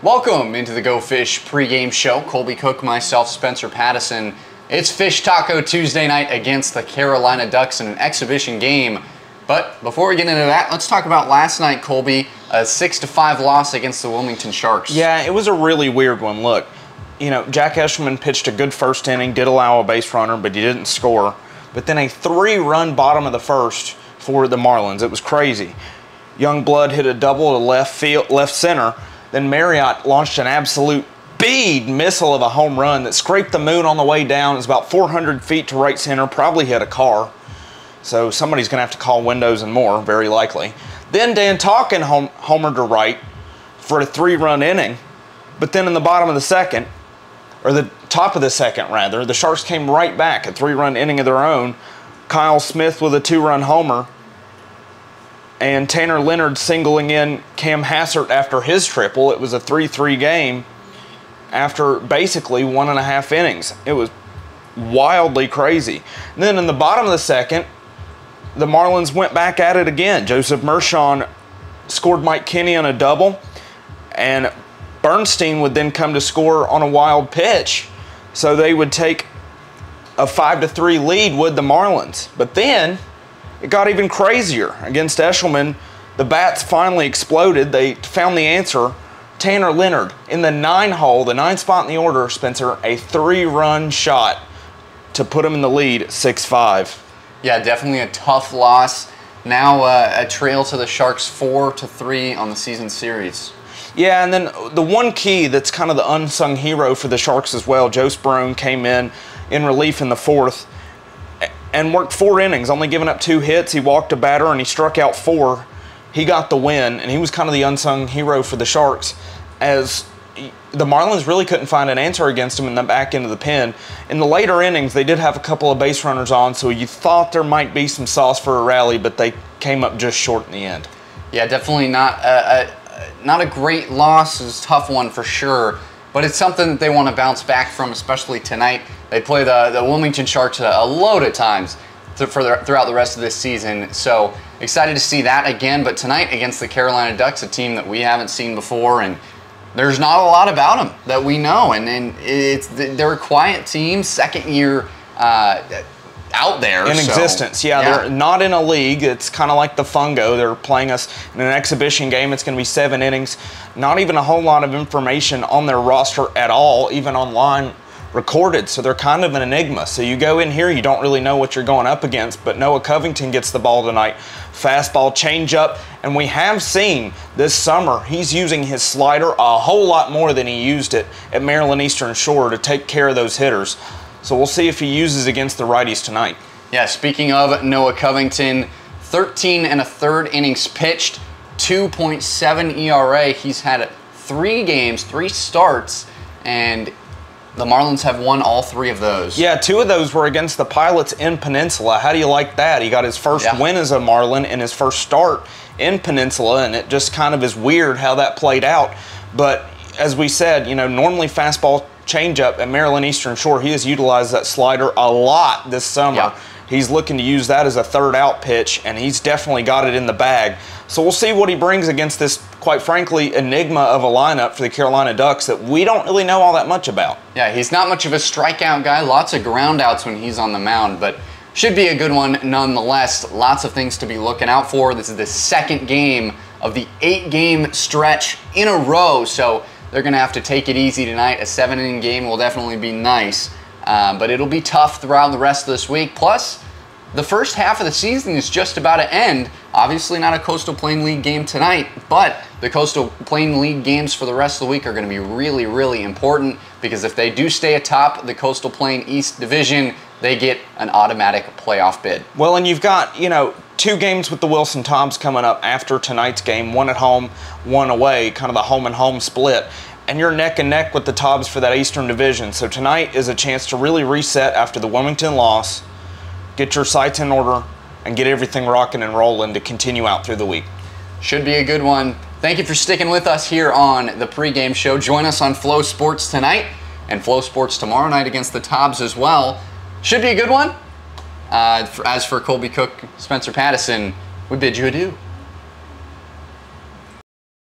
Welcome into the Go Fish pregame show. Colby Cook, myself, Spencer Pattison. It's Fish Taco Tuesday night against the Carolina Ducks in an exhibition game. But before we get into that, let's talk about last night, Colby. A 6-5 loss against the Wilmington Sharks. Yeah, it was a really weird one. Look, you know, Jack Eshelman pitched a good first inning, did allow a base runner, but he didn't score. But then a 3-run bottom of the first for the Marlins. It was crazy. Youngblood hit a double to left center. Then Marriott launched an absolute bead missile of a home run that scraped the moon on the way down. It was about 400 feet to right center, probably hit a car. So somebody's going to have to call windows and more, very likely. Then Dan Talkin homered to right for a 3-run inning. But then in the bottom of the second, or the top of the second rather, the Sharks came right back, a 3-run inning of their own. Kyle Smith with a 2-run homer. And Tanner Leonard singling in Cam Hassert after his triple. It was a 3-3 game after basically 1.5 innings. It was wildly crazy. And then in the bottom of the second, the Marlins went back at it again. Joseph Mershon scored Mike Kinney on a double, and Bernstein would then come to score on a wild pitch. So they would take a 5-3 lead with the Marlins. But then it got even crazier against Eshelman. The bats finally exploded. They found the answer. Tanner Leonard in the 9-hole, the 9th spot in the order, Spencer, a 3-run shot to put him in the lead, 6-5. Yeah, definitely a tough loss. Now a trail to the Sharks 4-3 on the season series. Yeah, and then the one key that's kind of the unsung hero for the Sharks as well, Joe Sperone came in relief in the 4th and worked 4 innings, only giving up 2 hits. He walked a batter and he struck out 4. He got the win, and he was kind of the unsung hero for the Sharks, as the Marlins really couldn't find an answer against him in the back end of the pen. In the later innings, they did have a couple of base runners on, so you thought there might be some sauce for a rally, but they came up just short in the end. Yeah, definitely not a great loss. It was a tough one for sure, but it's something that they want to bounce back from, especially tonight. They play the Wilmington Sharks a load of times throughout the rest of this season, so excited to see that again. But tonight against the Carolina Ducks, a team that we haven't seen before, and there's not a lot about them that we know, and they're a quiet team, second year out there. In existence, yeah. They're not in a league. It's kind of like the Fungo. They're playing us in an exhibition game. It's going to be 7 innings. Not even a whole lot of information on their roster at all, even online recorded, so they're kind of an enigma. So you go in here, you don't really know what you're going up against, but Noah Covington gets the ball tonight. Fastball, changeup, and we have seen this summer he's using his slider a whole lot more than he used it at Maryland Eastern Shore to take care of those hitters. So we'll see if he uses against the righties tonight. Yeah, speaking of Noah Covington, 13 1/3 innings pitched, 2.7 ERA. He's had 3 games, 3 starts, and the Marlins have won all 3 of those. Yeah, 2 of those were against the Pilots in Peninsula. How do you like that? He got his first win as a Marlin and his first start in Peninsula, and it just kind of is weird how that played out. But as we said, you know, normally fastball, changeup at Maryland Eastern Shore, he has utilized that slider a lot this summer. Yeah. He's looking to use that as a 3rd out pitch, and he's definitely got it in the bag. So we'll see what he brings against this, quite frankly, enigma of a lineup for the Carolina Ducks that we don't really know all that much about. Yeah, he's not much of a strikeout guy. Lots of ground outs when he's on the mound, but should be a good one nonetheless. Lots of things to be looking out for. This is the 2nd game of the 8-game stretch in a row, so they're going to have to take it easy tonight. A 7-inning game will definitely be nice, but it'll be tough throughout the rest of this week. Plus, the first half of the season is just about to end. Obviously not a Coastal Plain League game tonight, but the Coastal Plain League games for the rest of the week are going to be really, really important, because if they do stay atop the Coastal Plain East Division, they get an automatic playoff bid. Well, and you've got, you know, 2 games with the Wilson Toms coming up after tonight's game, 1 at home, 1 away, kind of the home and home split. And you're neck and neck with the Toms for that Eastern Division. So tonight is a chance to really reset after the Wilmington loss, get your sights in order, and get everything rocking and rolling to continue out through the week. Should be a good one. Thank you for sticking with us here on the pregame show. Join us on Flow Sports tonight and Flow Sports tomorrow night against the Toms as well. Should be a good one. As for Colby Cook, Spencer Pattison, we bid you adieu.